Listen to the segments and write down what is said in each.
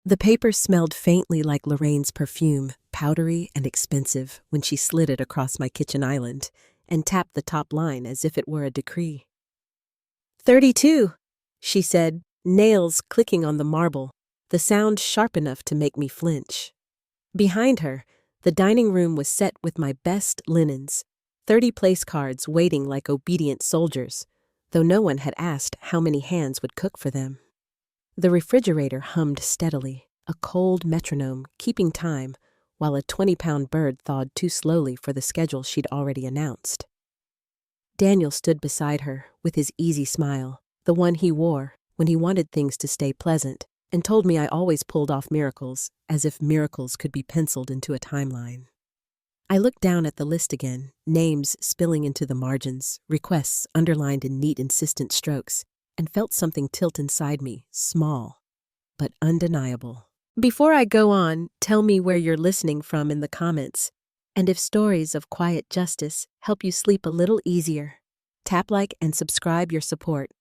The paper smelled faintly like Lorraine's perfume, powdery and expensive, when she slid it across my kitchen island and tapped the top line as if it were a decree. 32, she said, nails clicking on the marble, the sound sharp enough to make me flinch. Behind her, the dining room was set with my best linens, 30 place cards waiting like obedient soldiers, though no one had asked how many hands would cook for them. The refrigerator hummed steadily, a cold metronome keeping time, while a 20-pound bird thawed too slowly for the schedule she'd already announced. Daniel stood beside her with his easy smile, the one he wore when he wanted things to stay pleasant, and told me I always pulled off miracles, as if miracles could be penciled into a timeline. I looked down at the list again, names spilling into the margins, requests underlined in neat, insistent strokes, and felt something tilt inside me, small, but undeniable. Before I go on, tell me where you're listening from in the comments, and if stories of quiet justice help you sleep a little easier. Tap like and subscribe. Your support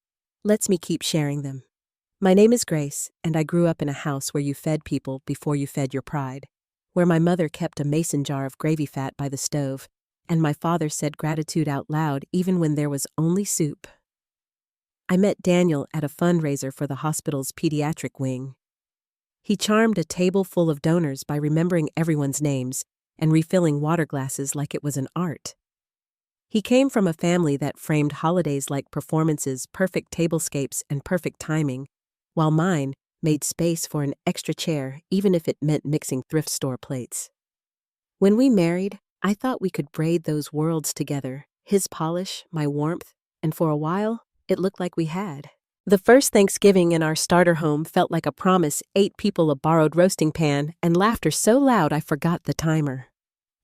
lets me keep sharing them. My name is Grace, and I grew up in a house where you fed people before you fed your pride, where my mother kept a mason jar of gravy fat by the stove, and my father said gratitude out loud even when there was only soup. I met Daniel at a fundraiser for the hospital's pediatric wing. He charmed a table full of donors by remembering everyone's names and refilling water glasses like it was an art. He came from a family that framed holidays like performances, perfect tablescapes, and perfect timing, while mine made space for an extra chair even if it meant mixing thrift store plates. When we married, I thought we could braid those worlds together, his polish, my warmth, and for a while, it looked like we had. The first Thanksgiving in our starter home felt like a promise, 8 people, a borrowed roasting pan, and laughter so loud I forgot the timer.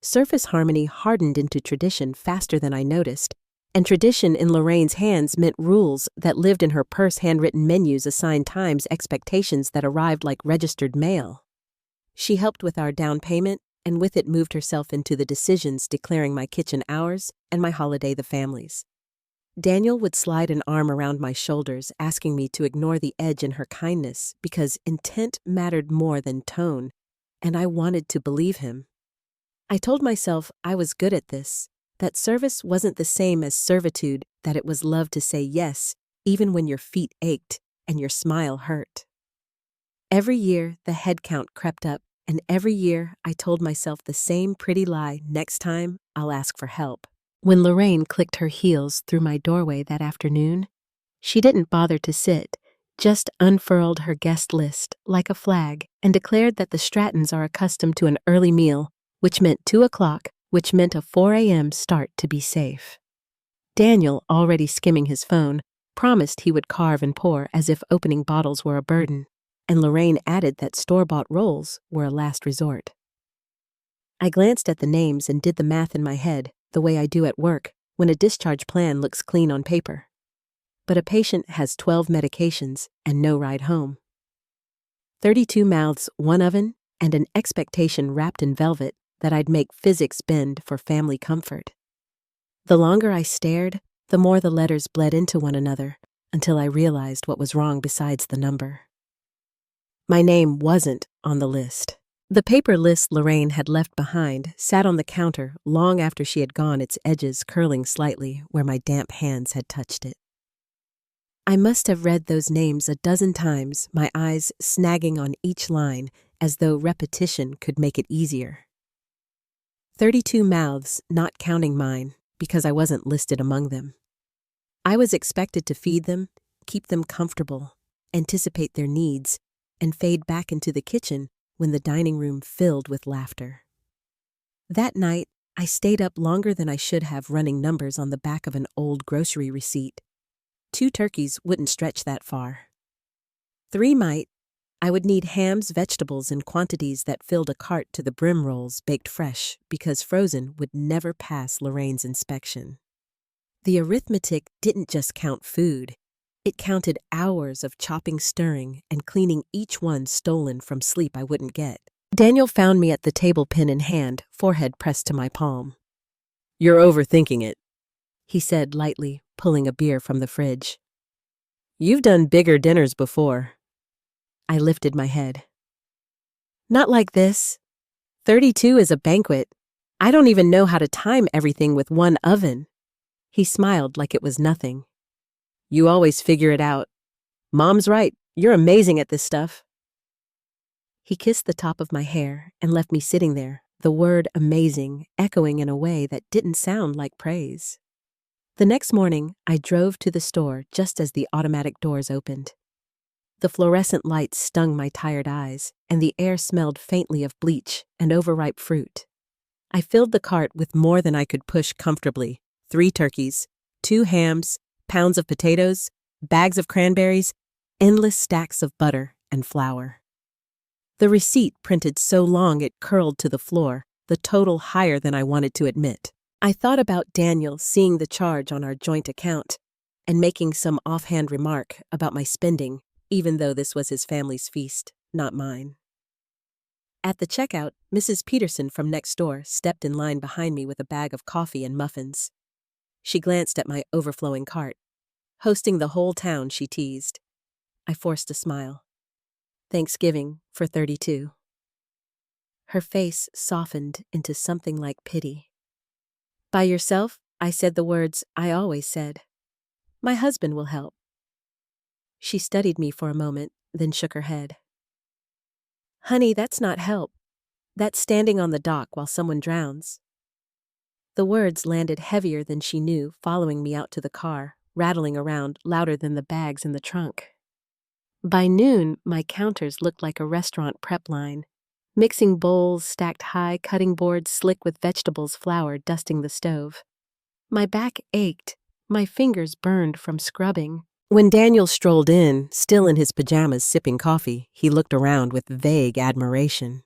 Surface harmony hardened into tradition faster than I noticed, and tradition in Lorraine's hands meant rules that lived in her purse, handwritten menus assigned times, expectations that arrived like registered mail. She helped with our down payment, and with it moved herself into the decisions declaring my kitchen ours and my holiday the family's. Daniel would slide an arm around my shoulders, asking me to ignore the edge in her kindness because intent mattered more than tone, and I wanted to believe him. I told myself I was good at this, that service wasn't the same as servitude, that it was love to say yes, even when your feet ached and your smile hurt. Every year, the head count crept up, and every year I told myself the same pretty lie: next time, I'll ask for help. When Lorraine clicked her heels through my doorway that afternoon, she didn't bother to sit, just unfurled her guest list like a flag and declared that the Strattons are accustomed to an early meal, which meant 2 o'clock, which meant a 4 a.m. start to be safe. Daniel, already skimming his phone, promised he would carve and pour as if opening bottles were a burden, and Lorraine added that store-bought rolls were a last resort. I glanced at the names and did the math in my head, the way I do at work when a discharge plan looks clean on paper. But a patient has 12 medications and no ride home. 32 mouths, 1 oven, and an expectation wrapped in velvet that I'd make physics bend for family comfort. The longer I stared, the more the letters bled into one another, until I realized what was wrong besides the number. My name wasn't on the list. The paper list Lorraine had left behind sat on the counter long after she had gone, its edges curling slightly where my damp hands had touched it. I must have read those names a dozen times, my eyes snagging on each line as though repetition could make it easier. 32 mouths, not counting mine, because I wasn't listed among them. I was expected to feed them, keep them comfortable, anticipate their needs, and fade back into the kitchen when the dining room filled with laughter. That night, I stayed up longer than I should have, running numbers on the back of an old grocery receipt. 2 turkeys wouldn't stretch that far. 3 might. I would need hams, vegetables in quantities that filled a cart to the brim, rolls baked fresh because frozen would never pass Lorraine's inspection. The arithmetic didn't just count food. It counted hours of chopping, stirring, and cleaning each one stolen from sleep I wouldn't get. Daniel found me at the table, pen in hand, forehead pressed to my palm. "You're overthinking it," he said lightly, pulling a beer from the fridge. "You've done bigger dinners before." I lifted my head. Not like this. 32 is a banquet. I don't even know how to time everything with one oven. He smiled like it was nothing. You always figure it out. Mom's right. You're amazing at this stuff. He kissed the top of my hair and left me sitting there, the word amazing echoing in a way that didn't sound like praise. The next morning, I drove to the store just as the automatic doors opened. The fluorescent lights stung my tired eyes, and the air smelled faintly of bleach and overripe fruit. I filled the cart with more than I could push comfortably: 3 turkeys, 2 hams, pounds of potatoes, bags of cranberries, endless stacks of butter and flour. The receipt printed so long it curled to the floor, the total higher than I wanted to admit. I thought about Daniel seeing the charge on our joint account and making some offhand remark about my spending, even though this was his family's feast, not mine. At the checkout, Mrs. Peterson from next door stepped in line behind me with a bag of coffee and muffins. She glanced at my overflowing cart. Hosting the whole town, she teased. I forced a smile. Thanksgiving for 32. Her face softened into something like pity. By yourself, I said the words I always said. My husband will help. She studied me for a moment, then shook her head. Honey, that's not help. That's standing on the dock while someone drowns. The words landed heavier than she knew, following me out to the car, rattling around louder than the bags in the trunk. By noon, my counters looked like a restaurant prep line. Mixing bowls stacked high, cutting boards slick with vegetables, flour dusting the stove. My back ached, my fingers burned from scrubbing. When Daniel strolled in, still in his pajamas sipping coffee, he looked around with vague admiration.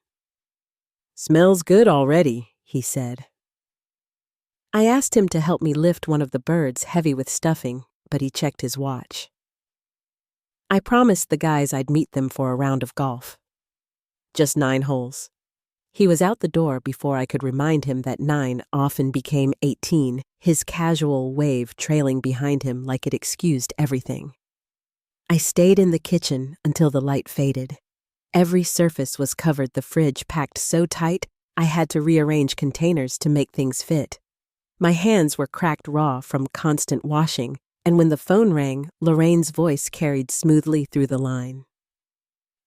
Smells good already, he said. I asked him to help me lift one of the birds heavy with stuffing, but he checked his watch. I promised the guys I'd meet them for a round of golf. Just 9 holes. He was out the door before I could remind him that 9 often became 18, his casual wave trailing behind him like it excused everything. I stayed in the kitchen until the light faded. Every surface was covered, the fridge packed so tight I had to rearrange containers to make things fit. My hands were cracked raw from constant washing, and when the phone rang, Lorraine's voice carried smoothly through the line.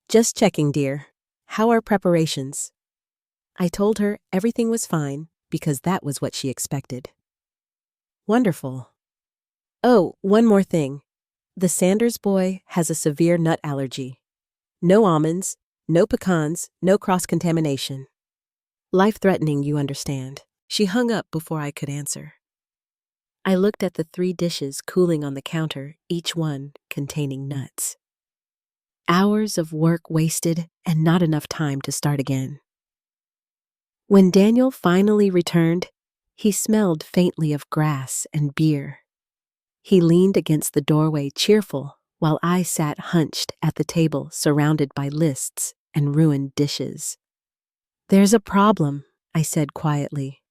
Just checking, dear. How are preparations? I told her everything was fine because that was what she expected. Wonderful. Oh, one more thing. The Sanders boy has a severe nut allergy. No almonds, no pecans, no cross-contamination. Life-threatening, you understand. She hung up before I could answer. I looked at the 3 dishes cooling on the counter, each one containing nuts. Hours of work wasted and not enough time to start again. When Daniel finally returned, he smelled faintly of grass and beer. He leaned against the doorway cheerful while I sat hunched at the table surrounded by lists and ruined dishes. There's a problem, I said quietly.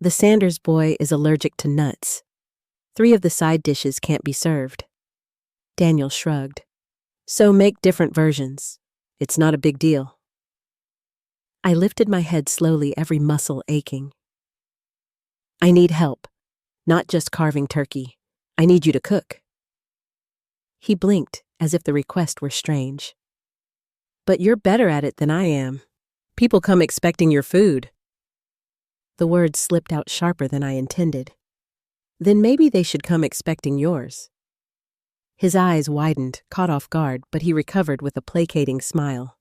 The Sanders boy is allergic to nuts. 3 of the side dishes can't be served. Daniel shrugged. So make different versions. It's not a big deal. I lifted my head slowly, every muscle aching. I need help, not just carving turkey. I need you to cook. He blinked as if the request were strange. But you're better at it than I am. People come expecting your food. The words slipped out sharper than I intended. Then maybe they should come expecting yours. His eyes widened, caught off guard, but he recovered with a placating smile.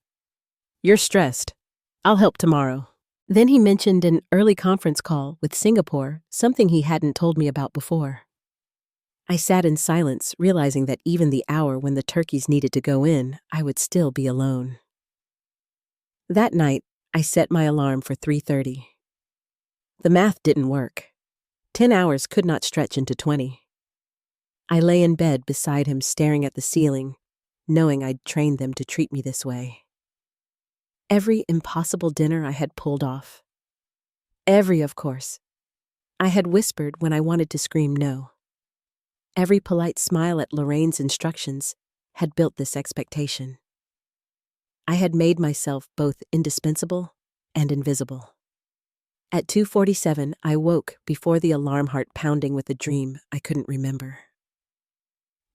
You're stressed. I'll help tomorrow. Then he mentioned an early conference call with Singapore, something he hadn't told me about before. I sat in silence, realizing that even the hour when the turkeys needed to go in, I would still be alone. That night, I set my alarm for 3:30. The math didn't work. 10 hours could not stretch into 20. I lay in bed beside him, staring at the ceiling, knowing I'd trained them to treat me this way. Every impossible dinner I had pulled off. Every, of course. I had whispered when I wanted to scream no. Every polite smile at Lorraine's instructions had built this expectation. I had made myself both indispensable and invisible. At 2:47, I woke before the alarm heart pounding with a dream I couldn't remember.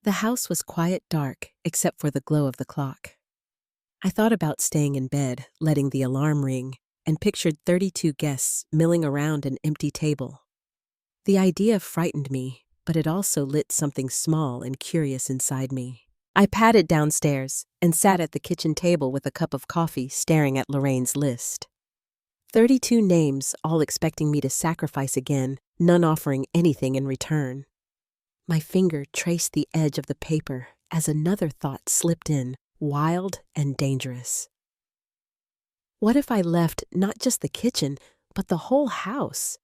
The house was quiet dark except for the glow of the clock. I thought about staying in bed, letting the alarm ring, and pictured 32 guests milling around an empty table. The idea frightened me, but it also lit something small and curious inside me. I padded downstairs and sat at the kitchen table with a cup of coffee staring at Lorraine's list. 32 names, all expecting me to sacrifice again, none offering anything in return. My finger traced the edge of the paper as another thought slipped in, wild and dangerous. What if I left not just the kitchen, but the whole house?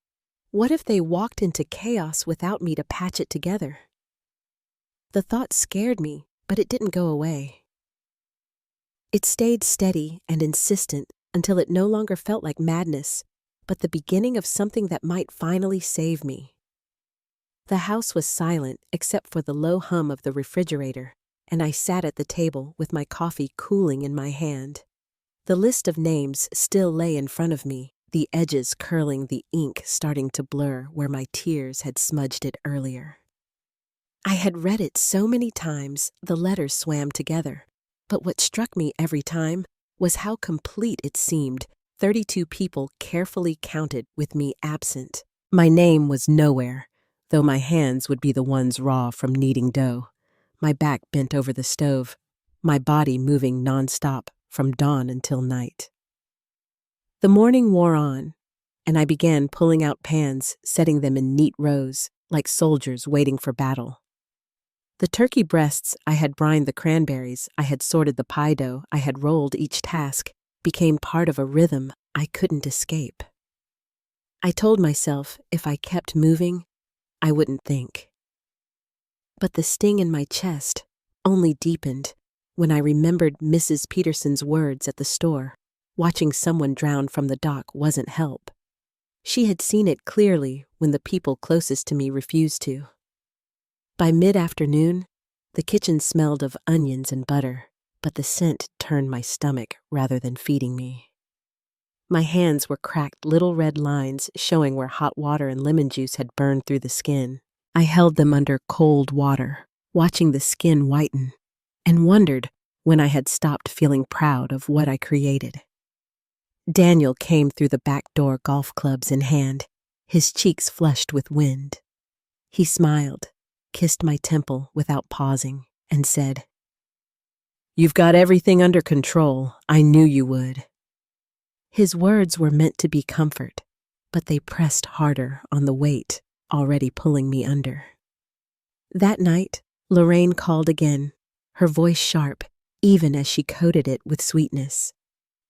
What if they walked into chaos without me to patch it together? The thought scared me, but it didn't go away. It stayed steady and insistent until it no longer felt like madness, but the beginning of something that might finally save me. The house was silent except for the low hum of the refrigerator, and I sat at the table with my coffee cooling in my hand. The list of names still lay in front of me, the edges curling, the ink starting to blur where my tears had smudged it earlier. I had read it so many times, the letters swam together, but what struck me every time was how complete it seemed, 32 people carefully counted with me absent. My name was nowhere, though my hands would be the ones raw from kneading dough, my back bent over the stove, my body moving nonstop from dawn until night. The morning wore on, and I began pulling out pans, setting them in neat rows, like soldiers waiting for battle. The turkey breasts, I had brined the cranberries, I had sorted the pie dough, I had rolled each task, became part of a rhythm I couldn't escape. I told myself if I kept moving, I wouldn't think. But the sting in my chest only deepened when I remembered Mrs. Peterson's words at the store. Watching someone drown from the dock wasn't help. She had seen it clearly when the people closest to me refused to. By mid-afternoon, the kitchen smelled of onions and butter, but the scent turned my stomach rather than feeding me. My hands were cracked little red lines showing where hot water and lemon juice had burned through the skin. I held them under cold water, watching the skin whiten, and wondered when I had stopped feeling proud of what I created. Daniel came through the back door, golf clubs in hand, his cheeks flushed with wind. He smiled, kissed my temple without pausing, and said, "You've got everything under control. I knew you would." His words were meant to be comfort, but they pressed harder on the weight already pulling me under. That night, Lorraine called again, her voice sharp, even as she coated it with sweetness.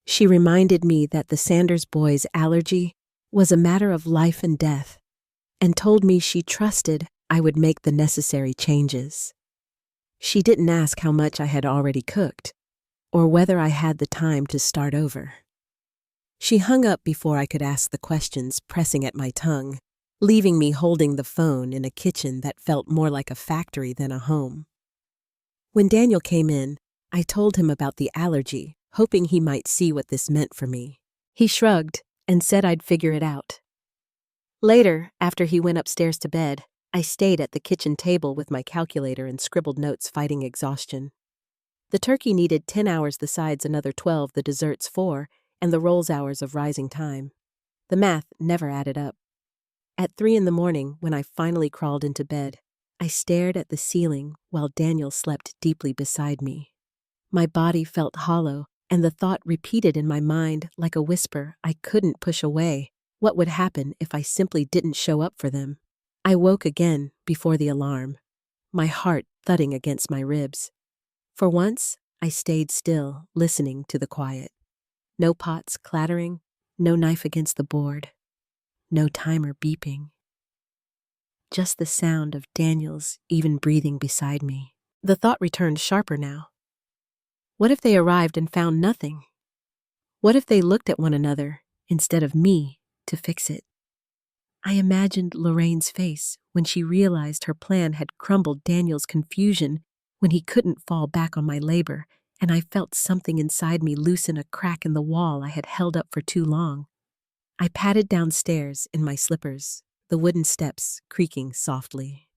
She reminded me that the Sanders boys' allergy was a matter of life and death, and told me she trusted I would make the necessary changes. She didn't ask how much I had already cooked, or whether I had the time to start over. She hung up before I could ask the questions pressing at my tongue, leaving me holding the phone in a kitchen that felt more like a factory than a home. When Daniel came in, I told him about the allergy, hoping he might see what this meant for me. He shrugged and said I'd figure it out. Later, after he went upstairs to bed, I stayed at the kitchen table with my calculator and scribbled notes fighting exhaustion. The turkey needed 10 hours, the sides another 12, the desserts 4, and the rolls hours of rising time. The math never added up. At 3 a.m, when I finally crawled into bed, I stared at the ceiling while Daniel slept deeply beside me. My body felt hollow, and the thought repeated in my mind like a whisper I couldn't push away. What would happen if I simply didn't show up for them? I woke again before the alarm, my heart thudding against my ribs. For once, I stayed still, listening to the quiet. No pots clattering, no knife against the board, no timer beeping. Just the sound of Daniel's even breathing beside me. The thought returned sharper now. What if they arrived and found nothing? What if they looked at one another instead of me to fix it? I imagined Lorraine's face when she realized her plan had crumbled, Daniel's confusion when he couldn't fall back on my labor, and I felt something inside me loosen a crack in the wall I had held up for too long. I padded downstairs in my slippers, the wooden steps creaking softly.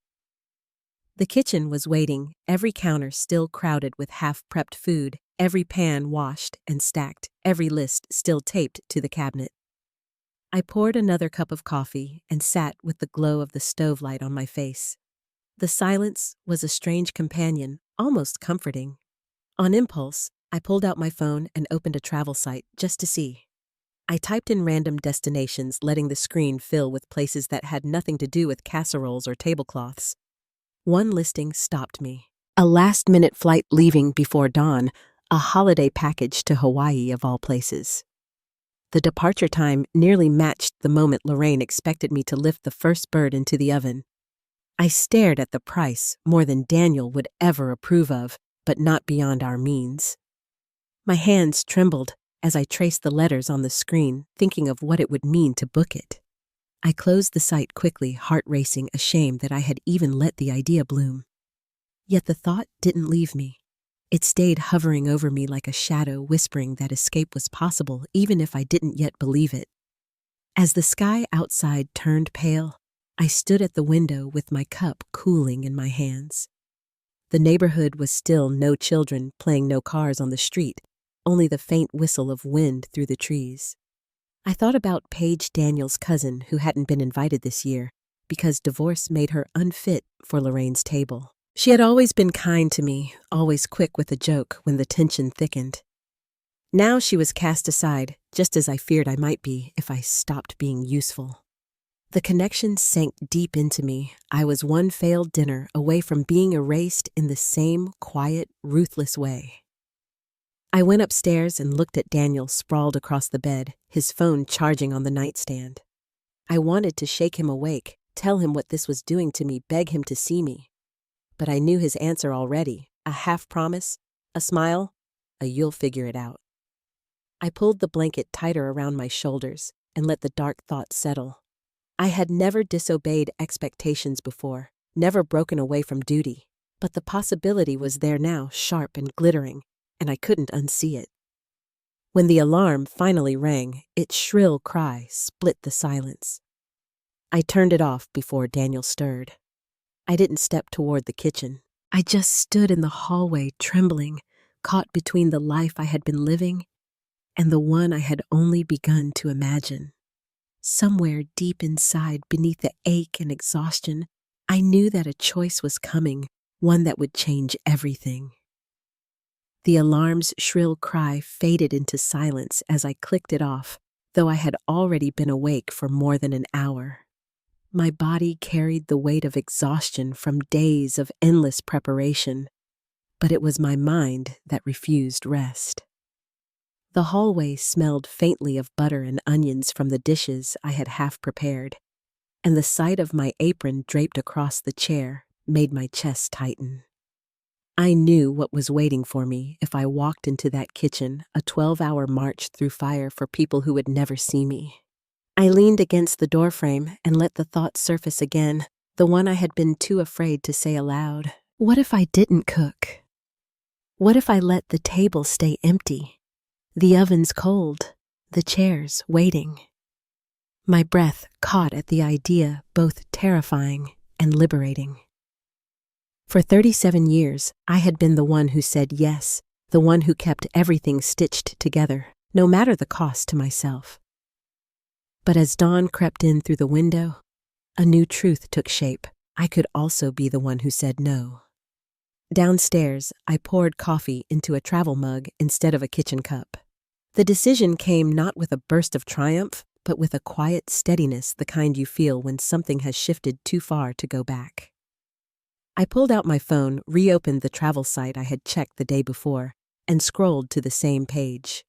The kitchen was waiting, every counter still crowded with half-prepped food, every pan washed and stacked, every list still taped to the cabinet. I poured another cup of coffee and sat with the glow of the stove light on my face. The silence was a strange companion, almost comforting. On impulse, I pulled out my phone and opened a travel site just to see. I typed in random destinations, letting the screen fill with places that had nothing to do with casseroles or tablecloths. One listing stopped me. A last-minute flight leaving before dawn, a holiday package to Hawaii of all places. The departure time nearly matched the moment Lorraine expected me to lift the first bird into the oven. I stared at the price, more than Daniel would ever approve of, but not beyond our means. My hands trembled as I traced the letters on the screen, thinking of what it would mean to book it. I closed the site quickly, heart racing, ashamed that I had even let the idea bloom. Yet the thought didn't leave me. It stayed hovering over me like a shadow, whispering that escape was possible, even if I didn't yet believe it. As the sky outside turned pale, I stood at the window with my cup cooling in my hands. The neighborhood was still, no children playing, no cars on the street, only the faint whistle of wind through the trees. I thought about Paige, Daniel's cousin, who hadn't been invited this year because divorce made her unfit for Lorraine's table. She had always been kind to me, always quick with a joke when the tension thickened. Now she was cast aside, just as I feared I might be if I stopped being useful. The connection sank deep into me. I was one failed dinner away from being erased in the same quiet, ruthless way. I went upstairs and looked at Daniel sprawled across the bed, his phone charging on the nightstand. I wanted to shake him awake, tell him what this was doing to me, beg him to see me. But I knew his answer already, a half promise, a smile, a "you'll figure it out." I pulled the blanket tighter around my shoulders and let the dark thoughts settle. I had never disobeyed expectations before, never broken away from duty, but the possibility was there now, sharp and glittering, and I couldn't unsee it. When the alarm finally rang, its shrill cry split the silence. I turned it off before Daniel stirred. I didn't step toward the kitchen. I just stood in the hallway, trembling, caught between the life I had been living and the one I had only begun to imagine. Somewhere deep inside, beneath the ache and exhaustion, I knew that a choice was coming, one that would change everything. The alarm's shrill cry faded into silence as I clicked it off, though I had already been awake for more than an hour. My body carried the weight of exhaustion from days of endless preparation, but it was my mind that refused rest. The hallway smelled faintly of butter and onions from the dishes I had half prepared, and the sight of my apron draped across the chair made my chest tighten. I knew what was waiting for me if I walked into that kitchen, a 12-hour march through fire for people who would never see me. I leaned against the doorframe and let the thought surface again, the one I had been too afraid to say aloud. What if I didn't cook? What if I let the table stay empty? The oven's cold, the chairs waiting. My breath caught at the idea, both terrifying and liberating. For 37 years, I had been the one who said yes, the one who kept everything stitched together, no matter the cost to myself. But as dawn crept in through the window, a new truth took shape. I could also be the one who said no. Downstairs, I poured coffee into a travel mug instead of a kitchen cup. The decision came not with a burst of triumph, but with a quiet steadiness, the kind you feel when something has shifted too far to go back. I pulled out my phone, reopened the travel site I had checked the day before, and scrolled to the same page.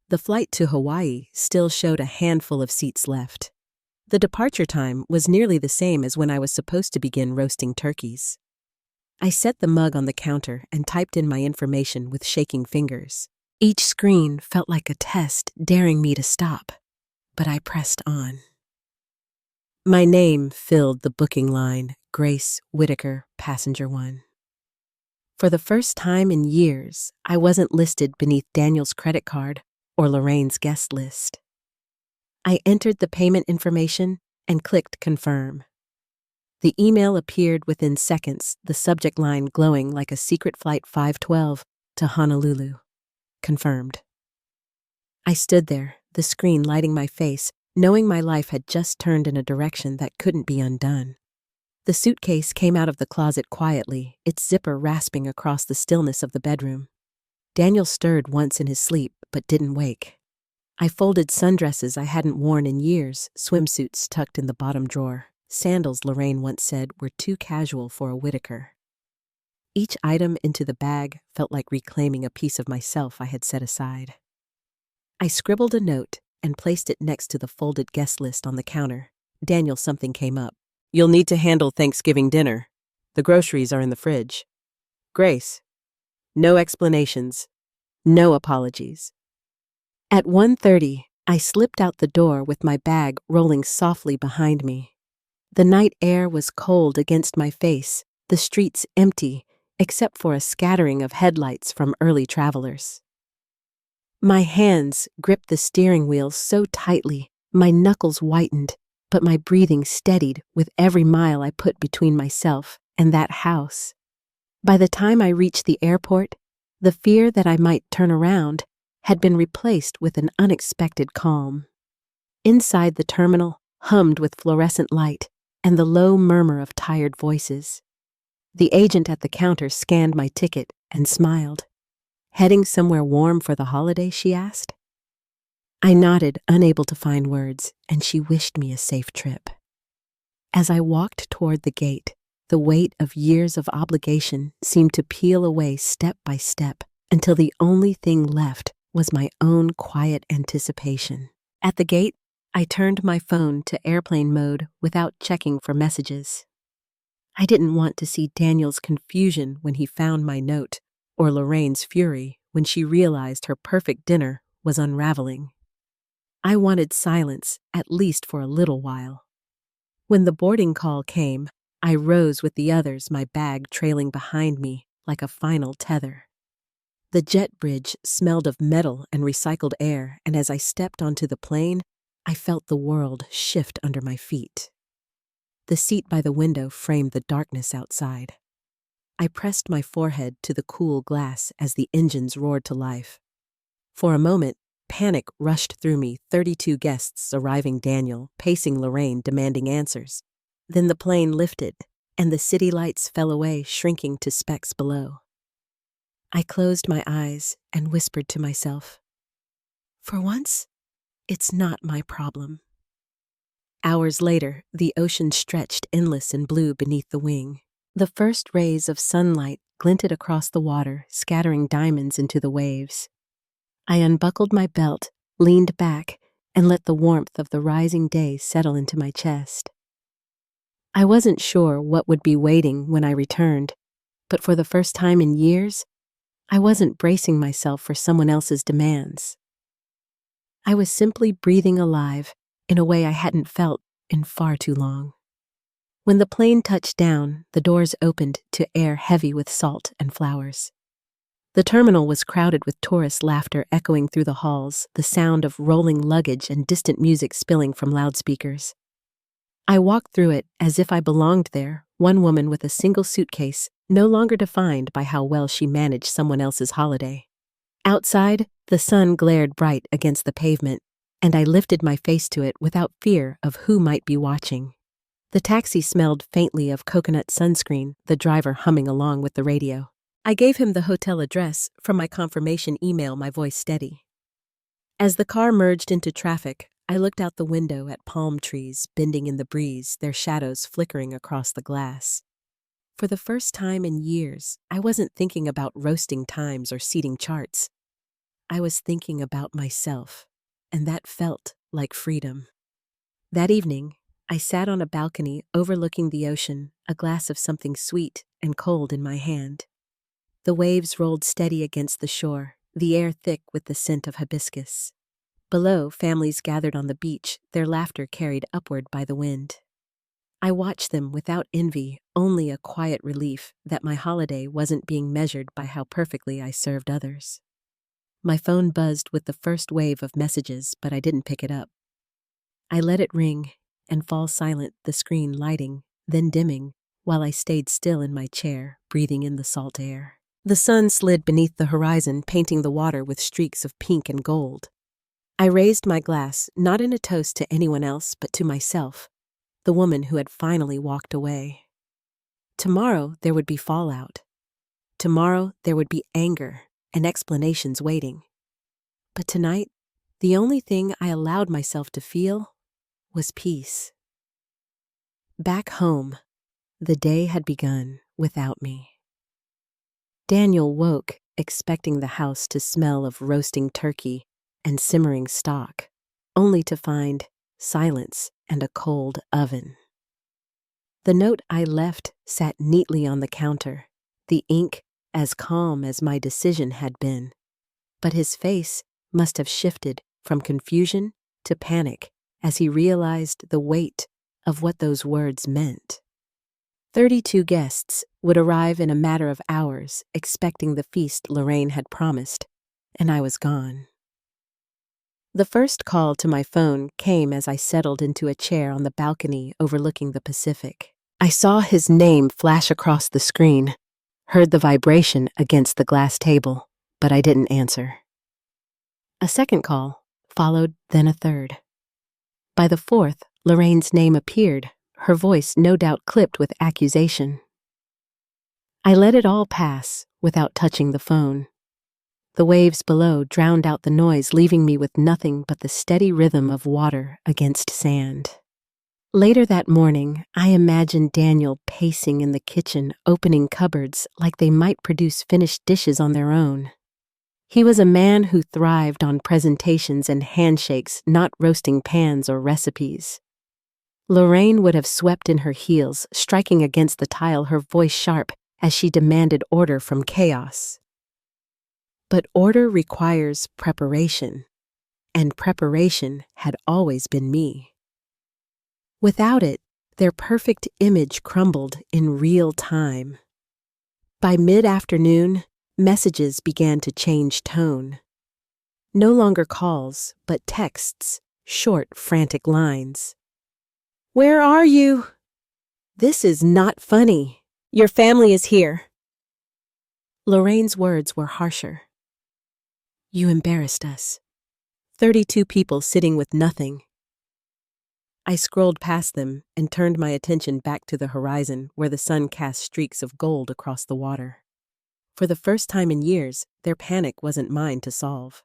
The flight to Hawaii still showed a handful of seats left. The departure time was nearly the same as when I was supposed to begin roasting turkeys. I set the mug on the counter and typed in my information with shaking fingers. Each screen felt like a test, daring me to stop, but I pressed on. My name filled the booking line, Grace Whitaker, Passenger 1. For the first time in years, I wasn't listed beneath Daniel's credit card or Lorraine's guest list. I entered the payment information and clicked confirm. The email appeared within seconds, the subject line glowing like a secret flight 512 to Honolulu. Confirmed. I stood there, the screen lighting my face, knowing my life had just turned in a direction that couldn't be undone. The suitcase came out of the closet quietly, its zipper rasping across the stillness of the bedroom. Daniel stirred once in his sleep, but didn't wake. I folded sundresses I hadn't worn in years, swimsuits tucked in the bottom drawer, sandals Lorraine once said were too casual for a Whitaker. Each item into the bag felt like reclaiming a piece of myself I had set aside. I scribbled a note and placed it next to the folded guest list on the counter. Daniel, something came up. You'll need to handle Thanksgiving dinner. The groceries are in the fridge. Grace. No explanations. No apologies. At 1:30, I slipped out the door with my bag rolling softly behind me. The night air was cold against my face, the streets empty, except for a scattering of headlights from early travelers. My hands gripped the steering wheel so tightly, my knuckles whitened, but my breathing steadied with every mile I put between myself and that house. By the time I reached the airport, the fear that I might turn around had been replaced with an unexpected calm. Inside the terminal hummed with fluorescent light and the low murmur of tired voices. The agent at the counter scanned my ticket and smiled. Heading somewhere warm for the holiday, she asked. I nodded, unable to find words, and she wished me a safe trip. As I walked toward the gate, the weight of years of obligation seemed to peel away step by step until the only thing left was my own quiet anticipation. At the gate, I turned my phone to airplane mode without checking for messages. I didn't want to see Daniel's confusion when he found my note, or Lorraine's fury when she realized her perfect dinner was unraveling. I wanted silence, at least for a little while. When the boarding call came, I rose with the others, my bag trailing behind me like a final tether. The jet bridge smelled of metal and recycled air, and as I stepped onto the plane, I felt the world shift under my feet. The seat by the window framed the darkness outside. I pressed my forehead to the cool glass as the engines roared to life. For a moment, panic rushed through me, 32 guests arriving, Daniel, pacing Lorraine, demanding answers. Then the plane lifted, and the city lights fell away, shrinking to specks below. I closed my eyes and whispered to myself, for once, it's not my problem. Hours later, the ocean stretched endless and blue beneath the wing. The first rays of sunlight glinted across the water, scattering diamonds into the waves. I unbuckled my belt, leaned back, and let the warmth of the rising day settle into my chest. I wasn't sure what would be waiting when I returned, but for the first time in years, I wasn't bracing myself for someone else's demands. I was simply breathing alive in a way I hadn't felt in far too long. When the plane touched down, the doors opened to air heavy with salt and flowers. The terminal was crowded with tourist laughter echoing through the halls, the sound of rolling luggage and distant music spilling from loudspeakers. I walked through it as if I belonged there, one woman with a single suitcase, no longer defined by how well she managed someone else's holiday. Outside, the sun glared bright against the pavement, and I lifted my face to it without fear of who might be watching. The taxi smelled faintly of coconut sunscreen, the driver humming along with the radio. I gave him the hotel address from my confirmation email, my voice steady. As the car merged into traffic, I looked out the window at palm trees bending in the breeze, their shadows flickering across the glass. For the first time in years, I wasn't thinking about roasting times or seating charts. I was thinking about myself, and that felt like freedom. That evening, I sat on a balcony overlooking the ocean, a glass of something sweet and cold in my hand. The waves rolled steady against the shore, the air thick with the scent of hibiscus. Below, families gathered on the beach, their laughter carried upward by the wind. I watched them without envy, only a quiet relief that my holiday wasn't being measured by how perfectly I served others. My phone buzzed with the first wave of messages, but I didn't pick it up. I let it ring and fall silent, the screen lighting, then dimming, while I stayed still in my chair, breathing in the salt air. The sun slid beneath the horizon, painting the water with streaks of pink and gold. I raised my glass, not in a toast to anyone else, but to myself, the woman who had finally walked away. Tomorrow there would be fallout. Tomorrow there would be anger and explanations waiting. But tonight, the only thing I allowed myself to feel was peace. Back home, the day had begun without me. Daniel woke, expecting the house to smell of roasting turkey and simmering stock, only to find silence and a cold oven. The note I left sat neatly on the counter, the ink as calm as my decision had been. But his face must have shifted from confusion to panic as he realized the weight of what those words meant. 32 guests would arrive in a matter of hours, expecting the feast Lorraine had promised, and I was gone. The first call to my phone came as I settled into a chair on the balcony overlooking the Pacific. I saw his name flash across the screen, heard the vibration against the glass table, but I didn't answer. A second call followed, then a third. By the fourth, Lorraine's name appeared, her voice no doubt clipped with accusation. I let it all pass without touching the phone. The waves below drowned out the noise, leaving me with nothing but the steady rhythm of water against sand. Later that morning, I imagined Daniel pacing in the kitchen, opening cupboards like they might produce finished dishes on their own. He was a man who thrived on presentations and handshakes, not roasting pans or recipes. Lorraine would have swept in her heels, striking against the tile, her voice sharp as she demanded order from chaos. But order requires preparation, and preparation had always been me. Without it, their perfect image crumbled in real time. By mid-afternoon, messages began to change tone. No longer calls, but texts, short, frantic lines. "Where are you? This is not funny. Your family is here." Lorraine's words were harsher. "You embarrassed us." 32 people sitting with nothing. I scrolled past them and turned my attention back to the horizon where the sun cast streaks of gold across the water. For the first time in years, their panic wasn't mine to solve.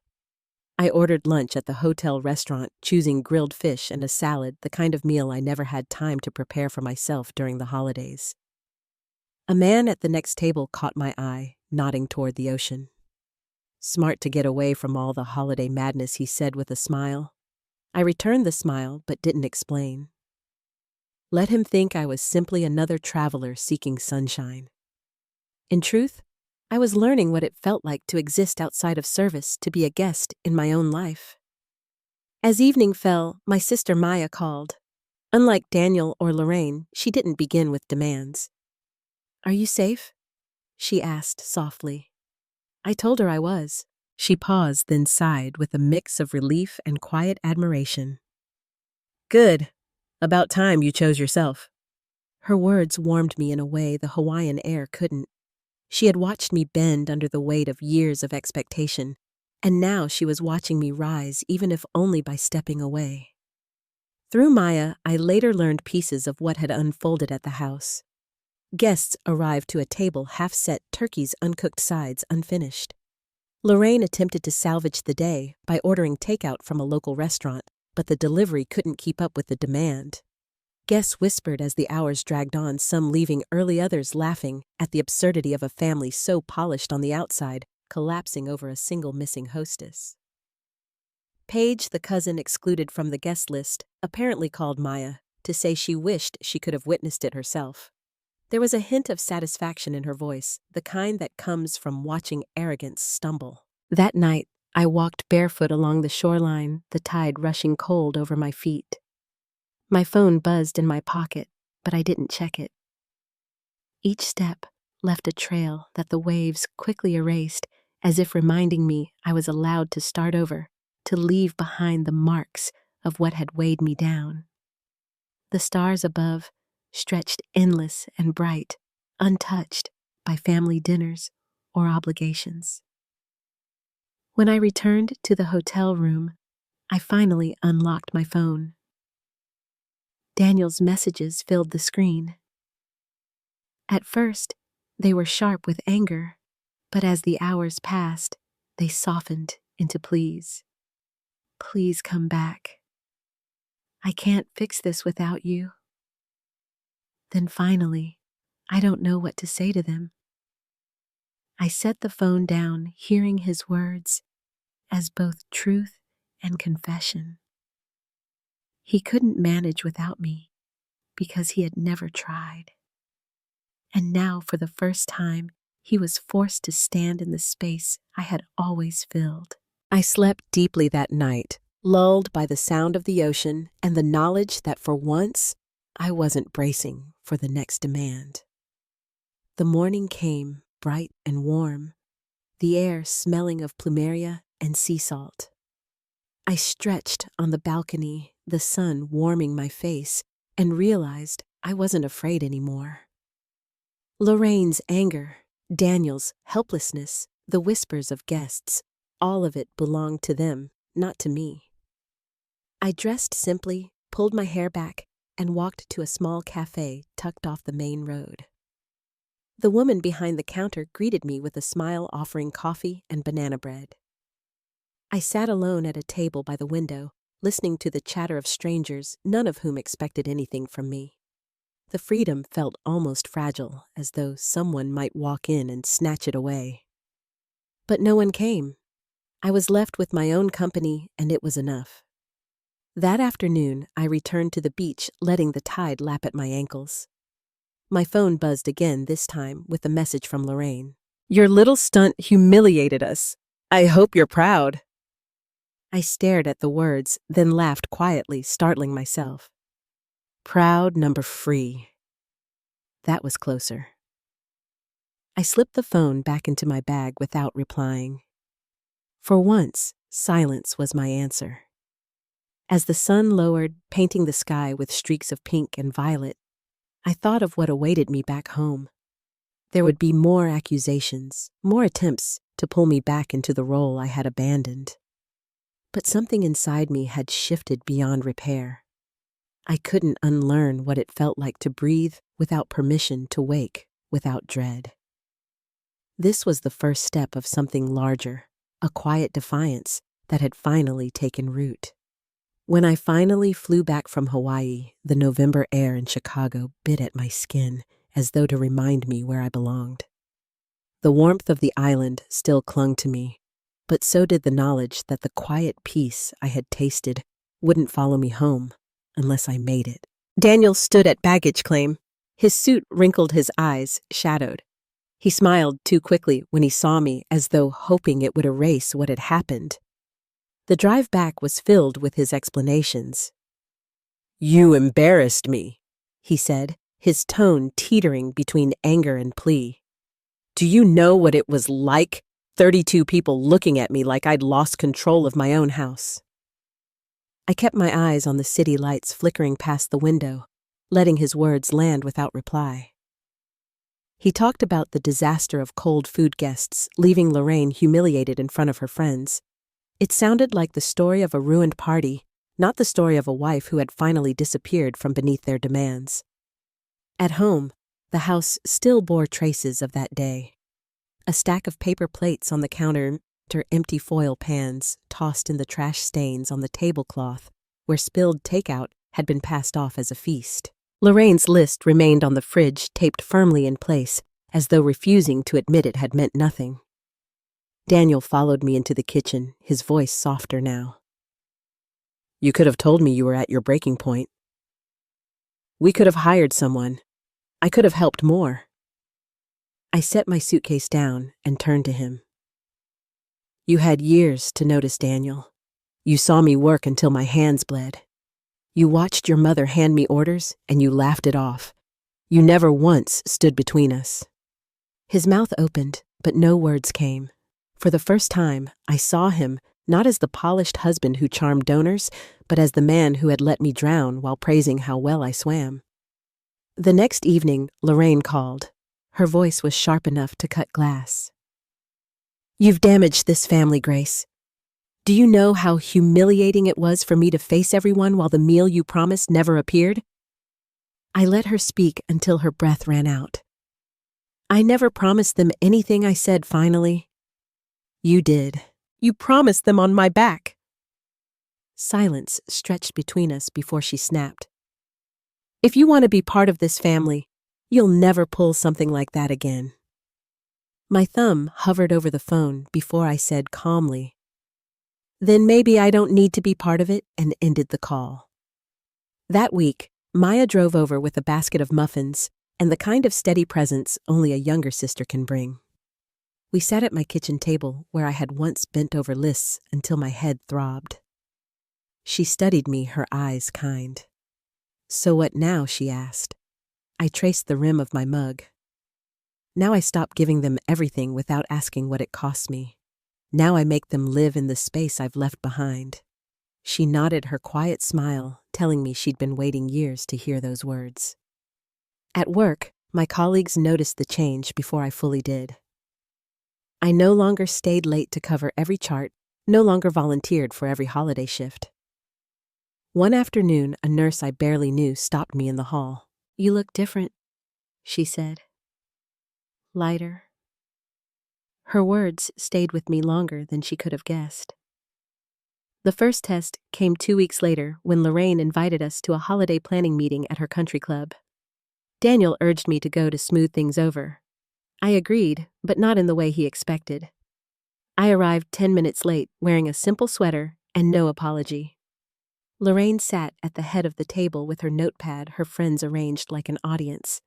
I ordered lunch at the hotel restaurant, choosing grilled fish and a salad, the kind of meal I never had time to prepare for myself during the holidays. A man at the next table caught my eye, nodding toward the ocean. "Smart to get away from all the holiday madness," he said with a smile. I returned the smile, but didn't explain. Let him think I was simply another traveler seeking sunshine. In truth, I was learning what it felt like to exist outside of service, to be a guest in my own life. As evening fell, my sister Maya called. Unlike Daniel or Lorraine, she didn't begin with demands. "Are you safe?" she asked softly. I told her I was. She paused, then sighed with a mix of relief and quiet admiration. "Good. About time you chose yourself." Her words warmed me in a way the Hawaiian air couldn't. She had watched me bend under the weight of years of expectation, and now she was watching me rise, even if only by stepping away. Through Maya, I later learned pieces of what had unfolded at the house. Guests arrived to a table half-set, turkey's uncooked sides unfinished. Lorraine attempted to salvage the day by ordering takeout from a local restaurant, but the delivery couldn't keep up with the demand. Guests whispered as the hours dragged on, some leaving early, others laughing at the absurdity of a family so polished on the outside, collapsing over a single missing hostess. Paige, the cousin excluded from the guest list, apparently called Maya to say she wished she could have witnessed it herself. There was a hint of satisfaction in her voice, the kind that comes from watching arrogance stumble. That night, I walked barefoot along the shoreline, the tide rushing cold over my feet. My phone buzzed in my pocket, but I didn't check it. Each step left a trail that the waves quickly erased, as if reminding me I was allowed to start over, to leave behind the marks of what had weighed me down. The stars above stretched endless and bright, untouched by family dinners or obligations. When I returned to the hotel room, I finally unlocked my phone. Daniel's messages filled the screen. At first, they were sharp with anger, but as the hours passed, they softened into pleas. Please come back. I can't fix this without you. Then finally, I don't know what to say to them. I set the phone down, hearing his words as both truth and confession. He couldn't manage without me because he had never tried. And now, for the first time, he was forced to stand in the space I had always filled. I slept deeply that night, lulled by the sound of the ocean and the knowledge that for once, I wasn't bracing for the next demand. The morning came, bright and warm, the air smelling of plumeria and sea salt. I stretched on the balcony, the sun warming my face, and realized I wasn't afraid anymore. Lorraine's anger, Daniel's helplessness, the whispers of guests, all of it belonged to them, not to me. I dressed simply, pulled my hair back, and walked to a small cafe tucked off the main road. The woman behind the counter greeted me with a smile, offering coffee and banana bread. I sat alone at a table by the window, listening to the chatter of strangers, none of whom expected anything from me. The freedom felt almost fragile, as though someone might walk in and snatch it away. But no one came. I was left with my own company, and it was enough. That afternoon, I returned to the beach, letting the tide lap at my ankles. My phone buzzed again, this time with a message from Lorraine. "Your little stunt humiliated us. I hope you're proud." I stared at the words, then laughed quietly, startling myself. Proud number free. That was closer. I slipped the phone back into my bag without replying. For once, silence was my answer. As the sun lowered, painting the sky with streaks of pink and violet, I thought of what awaited me back home. There would be more accusations, more attempts to pull me back into the role I had abandoned. But something inside me had shifted beyond repair. I couldn't unlearn what it felt like to breathe without permission, to wake without dread. This was the first step of something larger, a quiet defiance that had finally taken root. When I finally flew back from Hawaii, the November air in Chicago bit at my skin as though to remind me where I belonged. The warmth of the island still clung to me, but so did the knowledge that the quiet peace I had tasted wouldn't follow me home unless I made it. Daniel stood at baggage claim. His suit wrinkled, his eyes shadowed. He smiled too quickly when he saw me, as though hoping it would erase what had happened. The drive back was filled with his explanations. "You embarrassed me," he said, his tone teetering between anger and plea. "Do you know what it was like? 32 people looking at me like I'd lost control of my own house." I kept my eyes on the city lights flickering past the window, letting his words land without reply. He talked about the disaster of cold food guests, leaving Lorraine humiliated in front of her friends. It sounded like the story of a ruined party, not the story of a wife who had finally disappeared from beneath their demands. At home, the house still bore traces of that day. A stack of paper plates on the counter, empty foil pans tossed in the trash stains on the tablecloth where spilled takeout had been passed off as a feast. Lorraine's list remained on the fridge, taped firmly in place, as though refusing to admit it had meant nothing. Daniel followed me into the kitchen, his voice softer now. "You could have told me you were at your breaking point. We could have hired someone. I could have helped more." I set my suitcase down and turned to him. "You had years to notice, Daniel. You saw me work until my hands bled. You watched your mother hand me orders, and you laughed it off. You never once stood between us." His mouth opened, but no words came. For the first time, I saw him not as the polished husband who charmed donors, but as the man who had let me drown while praising how well I swam. The next evening, Lorraine called. Her voice was sharp enough to cut glass. "You've damaged this family, Grace. Do you know how humiliating it was for me to face everyone while the meal you promised never appeared?" I let her speak until her breath ran out. "I never promised them anything," I said finally. "You did. You promised them on my back." Silence stretched between us before she snapped. "If you want to be part of this family, you'll never pull something like that again." My thumb hovered over the phone before I said calmly, "Then maybe I don't need to be part of it," and ended the call. That week, Maya drove over with a basket of muffins and the kind of steady presence only a younger sister can bring. We sat at my kitchen table where I had once bent over lists until my head throbbed. She studied me, her eyes kind. "So what now?" she asked. I traced the rim of my mug. "Now I stop giving them everything without asking what it costs me. Now I make them live in the space I've left behind." She nodded her quiet smile, telling me she'd been waiting years to hear those words. At work, my colleagues noticed the change before I fully did. I no longer stayed late to cover every chart, no longer volunteered for every holiday shift. One afternoon, a nurse I barely knew stopped me in the hall. "You look different," she said. "Lighter." Her words stayed with me longer than she could have guessed. The first test came 2 weeks later when Lorraine invited us to a holiday planning meeting at her country club. Daniel urged me to go to smooth things over. I agreed, but not in the way he expected. I arrived 10 minutes late, wearing a simple sweater and no apology. Lorraine sat at the head of the table with her notepad, her friends arranged like an audience.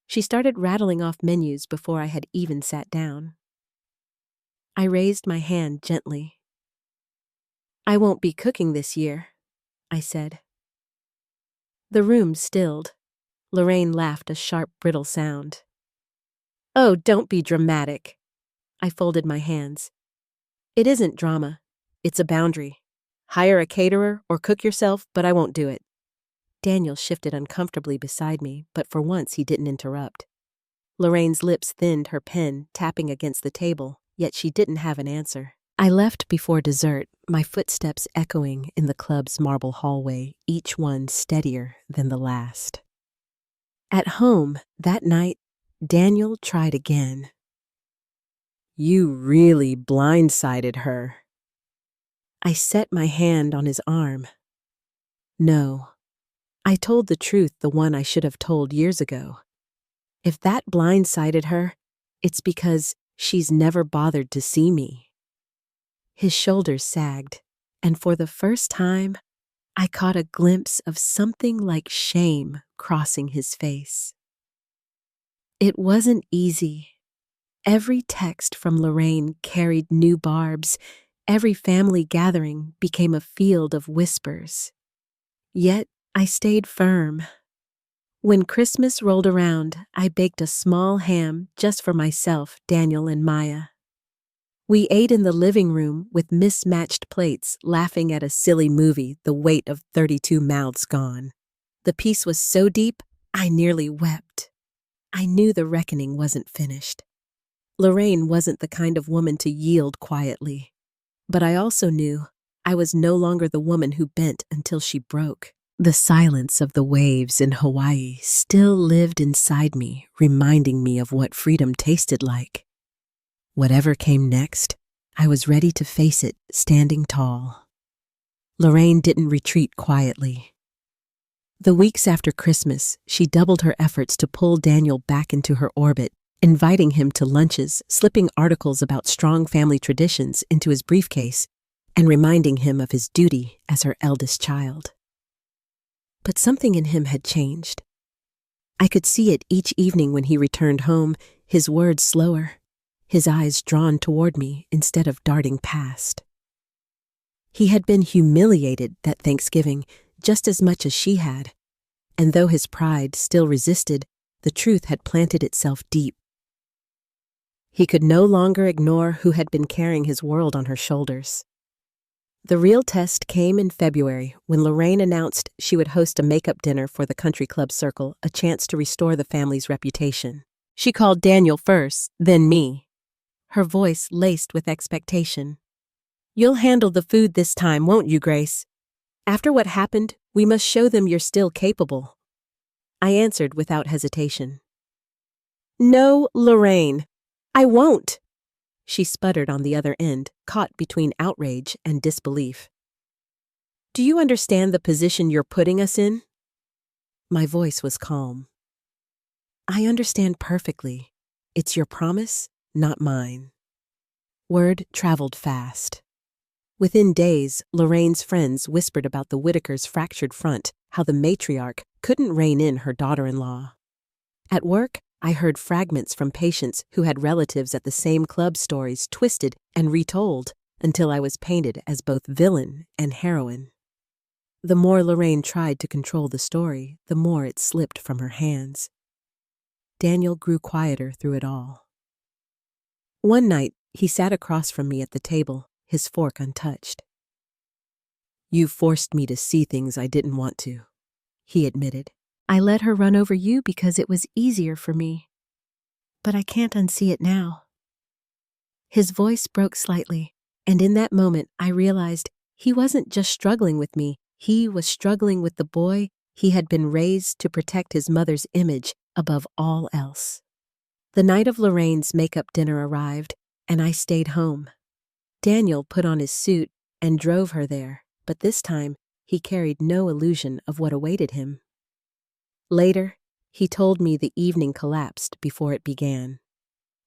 She started rattling off menus before I had even sat down. I raised my hand gently. "I won't be cooking this year," I said. The room stilled. Lorraine laughed a sharp, brittle sound. "Oh, don't be dramatic." I folded my hands. "It isn't drama. It's a boundary. Hire a caterer or cook yourself, but I won't do it." Daniel shifted uncomfortably beside me, but for once he didn't interrupt. Lorraine's lips thinned, her pen tapping against the table, yet she didn't have an answer. I left before dessert, my footsteps echoing in the club's marble hallway, each one steadier than the last. At home, that night, Daniel tried again. "You really blindsided her." I set my hand on his arm. "No, I told the truth, the one I should have told years ago. If that blindsided her, it's because she's never bothered to see me." His shoulders sagged, and for the first time, I caught a glimpse of something like shame crossing his face. It wasn't easy. Every text from Lorraine carried new barbs. Every family gathering became a field of whispers. Yet I stayed firm. When Christmas rolled around, I baked a small ham just for myself, Daniel, and Maya. We ate in the living room with mismatched plates, laughing at a silly movie, the weight of 32 mouths gone. The piece was so deep, I nearly wept. I knew the reckoning wasn't finished. Lorraine wasn't the kind of woman to yield quietly. But I also knew I was no longer the woman who bent until she broke. The silence of the waves in Hawaii still lived inside me, reminding me of what freedom tasted like. Whatever came next, I was ready to face it, standing tall. Lorraine didn't retreat quietly. The weeks after Christmas, she doubled her efforts to pull Daniel back into her orbit, inviting him to lunches, slipping articles about strong family traditions into his briefcase, and reminding him of his duty as her eldest child. But something in him had changed. I could see it each evening when he returned home, his words slower, his eyes drawn toward me instead of darting past. He had been humiliated that Thanksgiving, just as much as she had. And though his pride still resisted, the truth had planted itself deep. He could no longer ignore who had been carrying his world on her shoulders. The real test came in February when Lorraine announced she would host a makeup dinner for the country club circle, a chance to restore the family's reputation. She called Daniel first, then me, her voice laced with expectation. "You'll handle the food this time, won't you, Grace? After what happened, we must show them you're still capable." I answered without hesitation. "No, Lorraine, I won't." She sputtered on the other end, caught between outrage and disbelief. "Do you understand the position you're putting us in?" My voice was calm. "I understand perfectly. It's your promise, not mine." Word traveled fast. Within days, Lorraine's friends whispered about the Whitakers' fractured front, how the matriarch couldn't rein in her daughter-in-law. At work, I heard fragments from patients who had relatives at the same club, stories twisted and retold until I was painted as both villain and heroine. The more Lorraine tried to control the story, the more it slipped from her hands. Daniel grew quieter through it all. One night, he sat across from me at the table, his fork untouched. "You forced me to see things I didn't want to," he admitted. "I let her run over you because it was easier for me. But I can't unsee it now." His voice broke slightly, and in that moment I realized he wasn't just struggling with me, he was struggling with the boy he had been raised to protect his mother's image above all else. The night of Lorraine's makeup dinner arrived, and I stayed home. Daniel put on his suit and drove her there, but this time he carried no illusion of what awaited him. Later, he told me the evening collapsed before it began.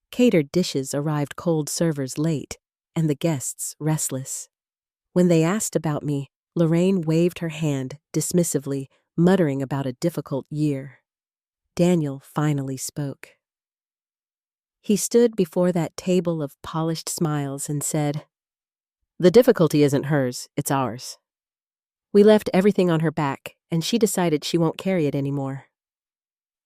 Catered dishes arrived, cold servers late, and the guests restless. When they asked about me, Lorraine waved her hand dismissively, muttering about a difficult year. Daniel finally spoke. He stood before that table of polished smiles and said, "The difficulty isn't hers, it's ours. We left everything on her back, and she decided she won't carry it anymore."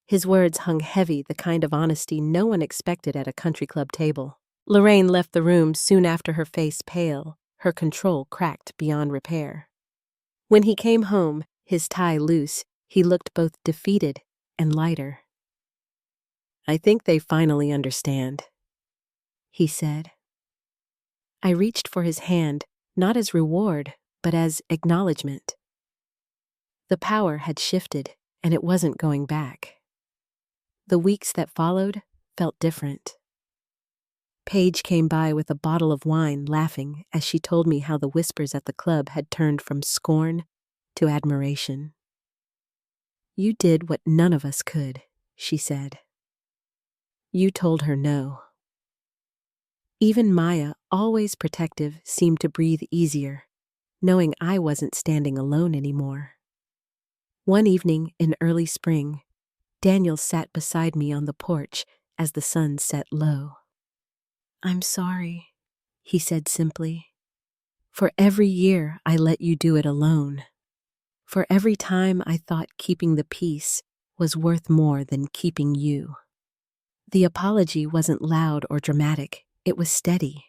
His words hung heavy, the kind of honesty no one expected at a country club table. Lorraine left the room soon after, her face pale, her control cracked beyond repair. When he came home, his tie loose, he looked both defeated and lighter. "I think they finally understand," he said. I reached for his hand, not as reward, but as acknowledgement. The power had shifted, and it wasn't going back. The weeks that followed felt different. Paige came by with a bottle of wine, laughing as she told me how the whispers at the club had turned from scorn to admiration. "You did what none of us could," she said. "You told her no." Even Maya, always protective, seemed to breathe easier, knowing I wasn't standing alone anymore. One evening in early spring, Daniel sat beside me on the porch as the sun set low. "I'm sorry," he said simply. "For every year I let you do it alone. For every time I thought keeping the peace was worth more than keeping you." The apology wasn't loud or dramatic, it was steady.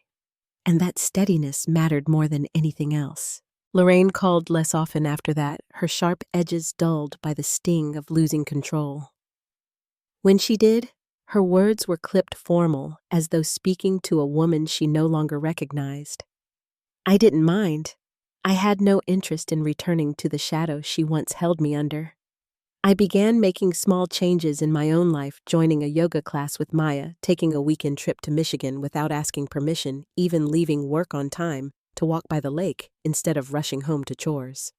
And that steadiness mattered more than anything else. Lorraine called less often after that, her sharp edges dulled by the sting of losing control. When she did, her words were clipped formal, as though speaking to a woman she no longer recognized. I didn't mind. I had no interest in returning to the shadow she once held me under. I began making small changes in my own life, joining a yoga class with Maya, taking a weekend trip to Michigan without asking permission, even leaving work on time to walk by the lake instead of rushing home to chores.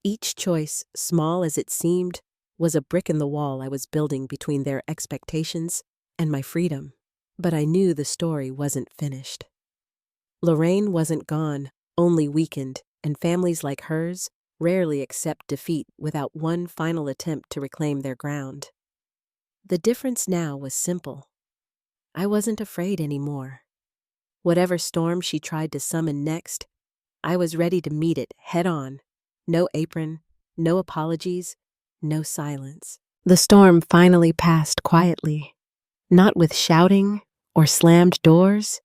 Each choice, small as it seemed, was a brick in the wall I was building between their expectations and my freedom. But I knew the story wasn't finished. Lorraine wasn't gone, only weakened, and families like hers rarely accept defeat without one final attempt to reclaim their ground. The difference now was simple. I wasn't afraid anymore. Whatever storm she tried to summon next, I was ready to meet it head on, No apron, no apologies, no silence. The storm finally passed quietly, not with shouting or slammed doors,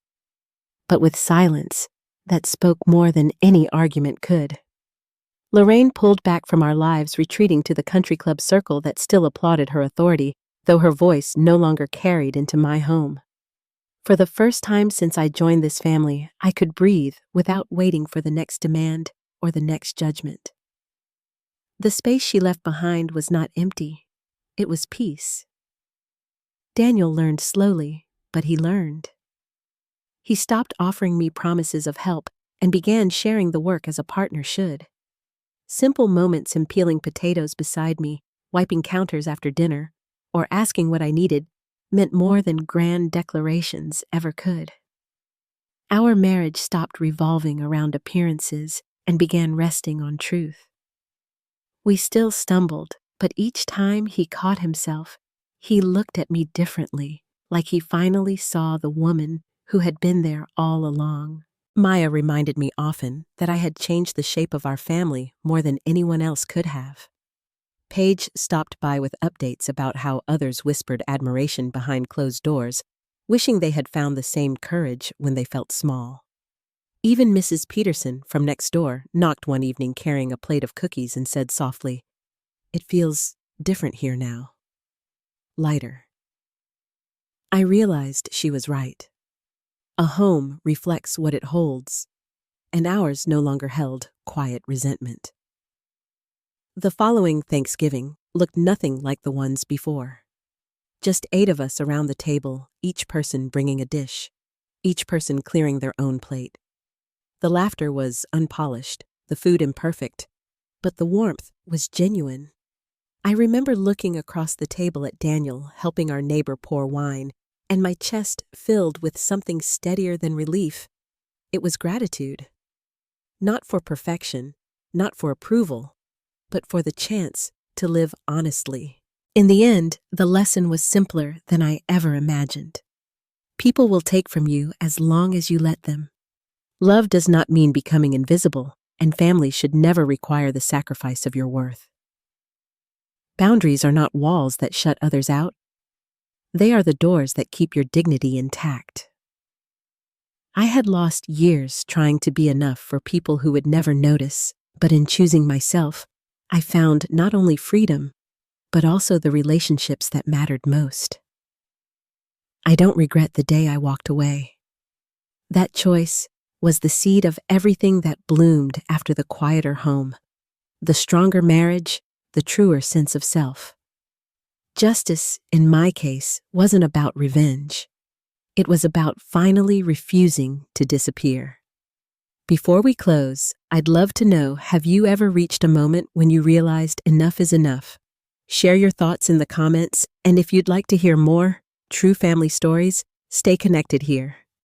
but with silence that spoke more than any argument could. Lorraine pulled back from our lives, retreating to the country club circle that still applauded her authority, though her voice no longer carried into my home. For the first time since I joined this family, I could breathe without waiting for the next demand or the next judgment. The space she left behind was not empty. It was peace. Daniel learned slowly, but he learned. He stopped offering me promises of help and began sharing the work as a partner should. Simple moments, him peeling potatoes beside me, wiping counters after dinner, or asking what I needed, meant more than grand declarations ever could. Our marriage stopped revolving around appearances and began resting on truth. We still stumbled, but each time he caught himself, he looked at me differently, like he finally saw the woman who had been there all along. Maya reminded me often that I had changed the shape of our family more than anyone else could have. Paige stopped by with updates about how others whispered admiration behind closed doors, wishing they had found the same courage when they felt small. Even Mrs. Peterson from next door knocked one evening carrying a plate of cookies and said softly, "It feels different here now. Lighter." I realized she was right. A home reflects what it holds, and ours no longer held quiet resentment. The following Thanksgiving looked nothing like the ones before. Just 8 of us around the table, each person bringing a dish, each person clearing their own plate. The laughter was unpolished, the food imperfect, but the warmth was genuine. I remember looking across the table at Daniel helping our neighbor pour wine, and my chest filled with something steadier than relief. It was gratitude. Not for perfection, not for approval, but for the chance to live honestly. In the end, the lesson was simpler than I ever imagined. People will take from you as long as you let them. Love does not mean becoming invisible, and family should never require the sacrifice of your worth. Boundaries are not walls that shut others out. They are the doors that keep your dignity intact. I had lost years trying to be enough for people who would never notice, but in choosing myself, I found not only freedom, but also the relationships that mattered most. I don't regret the day I walked away. That choice was the seed of everything that bloomed after the quieter home, the stronger marriage, the truer sense of self. Justice, in my case, wasn't about revenge. It was about finally refusing to disappear. Before we close, I'd love to know, have you ever reached a moment when you realized enough is enough? Share your thoughts in the comments, and if you'd like to hear more true family stories, stay connected here.